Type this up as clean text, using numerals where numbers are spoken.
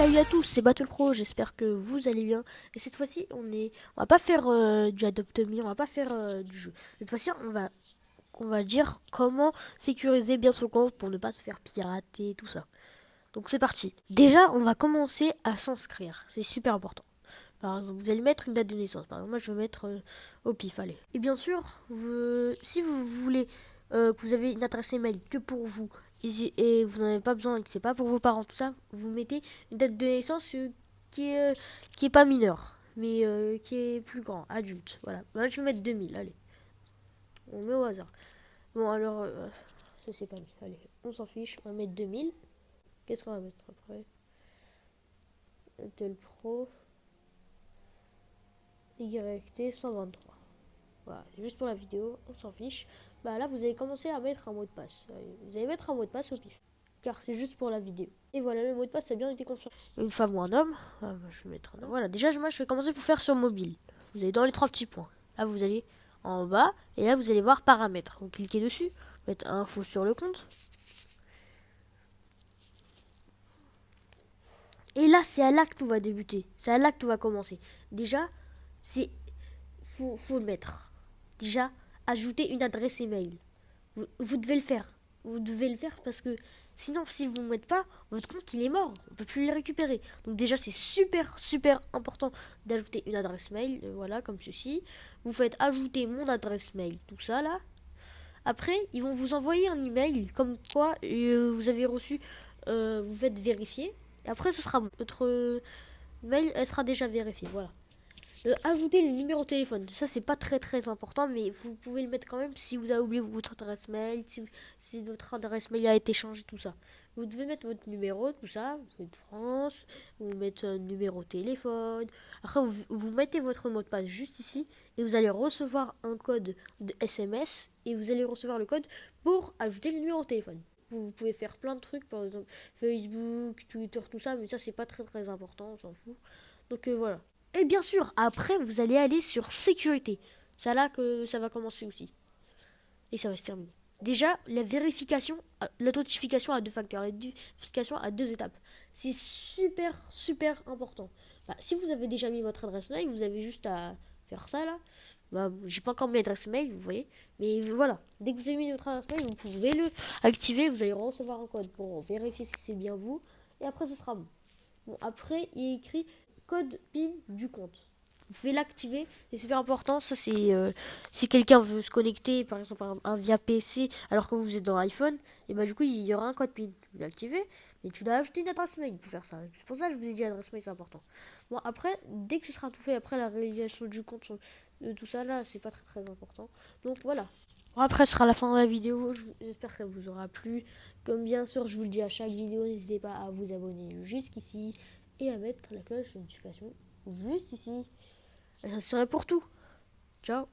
Salut à tous, c'est Battle Pro, j'espère que vous allez bien. Et cette fois-ci, on va pas faire du Adopt Me, on va pas faire du jeu. Cette fois-ci, on va dire comment sécuriser bien son compte pour ne pas se faire pirater, tout ça. Donc c'est parti. Déjà, on va commencer à s'inscrire, c'est super important. Par exemple, vous allez mettre une date de naissance. Par exemple, moi je vais mettre au pif, allez. Et bien sûr, si vous voulez que vous avez une adresse email que pour vous et vous n'en avez pas besoin et que c'est pas pour vos parents, tout ça, vous mettez une date de naissance qui est pas mineure, mais qui est plus grand, adulte. Voilà. Là, je vais mettre 2000, allez. On met au hasard. Bon, alors, ça c'est pas mis. Allez, on s'en fiche, on va mettre 2000. Qu'est-ce qu'on va mettre après? Intel Pro. YT 123. Voilà, c'est juste pour la vidéo, on s'en fiche. Bah là, vous allez commencer à mettre un mot de passe. Vous allez mettre un mot de passe au pif, car c'est juste pour la vidéo. Et voilà, le mot de passe a bien été confirmé. Une femme ou un homme, je vais mettre un homme. Voilà, déjà, moi, je vais commencer pour faire sur mobile. Vous allez dans les trois petits points. Là, vous allez en bas, et là, vous allez voir paramètres. Vous cliquez dessus, vous mettez info sur le compte. Et là, c'est à là que tout va débuter. C'est à là que tout va commencer. Déjà, faut le mettre. Déjà, ajouter une adresse email. Vous devez le faire. Vous devez le faire parce que sinon, si vous ne le mettez pas, votre compte il est mort. On ne peut plus le récupérer. Donc déjà, c'est super important d'ajouter une adresse mail. Voilà, comme ceci. Vous faites ajouter mon adresse mail, tout ça là. Après, ils vont vous envoyer un email comme quoi vous avez reçu, vous faites vérifier. Et après, ce sera votre mail, elle sera déjà vérifiée. Voilà. Ajouter le numéro de téléphone, ça c'est pas très important, mais vous pouvez le mettre quand même si vous avez oublié votre adresse mail, si votre adresse mail a été changée, tout ça. Vous devez mettre votre numéro, tout ça, vous êtes France, vous mettez un numéro de téléphone. Après vous mettez votre mot de passe juste ici et vous allez recevoir un code de SMS et vous allez recevoir le code pour ajouter le numéro de téléphone. Vous pouvez faire plein de trucs, par exemple Facebook, Twitter, tout ça, mais ça c'est pas très important, on s'en fout. Donc voilà. Et bien sûr, après, vous allez aller sur sécurité. C'est là que ça va commencer aussi. Et ça va se terminer. Déjà, la vérification, l'authentification à deux facteurs, la vérification à deux étapes. C'est super important. Bah, si vous avez déjà mis votre adresse mail, vous avez juste à faire ça là. Bah, j'ai pas encore mis l'adresse mail, vous voyez. Mais voilà, dès que vous avez mis votre adresse mail, vous pouvez le activer. Vous allez recevoir un code pour vérifier si c'est bien vous. Et après, ce sera bon. Bon, après, il est écrit code PIN du compte. Vous pouvez l'activer, c'est super important. Ça, c'est si quelqu'un veut se connecter, par exemple, via PC, alors que vous êtes dans iPhone, et bah du coup, il y aura un code PIN. Vous l'activez, et tu dois ajouter une adresse mail pour faire ça. C'est pour ça que je vous ai dit l'adresse mail, c'est important. Bon, après, dès que ce sera tout fait, après la réalisation du compte, tout ça là, c'est pas très important. Donc voilà. Bon, après, ce sera la fin de la vidéo. J'espère qu'elle vous aura plu. Comme bien sûr, je vous le dis à chaque vidéo, n'hésitez pas à vous abonner jusqu'ici et à mettre la cloche de notification juste ici. Et ça serait pour tout. Ciao.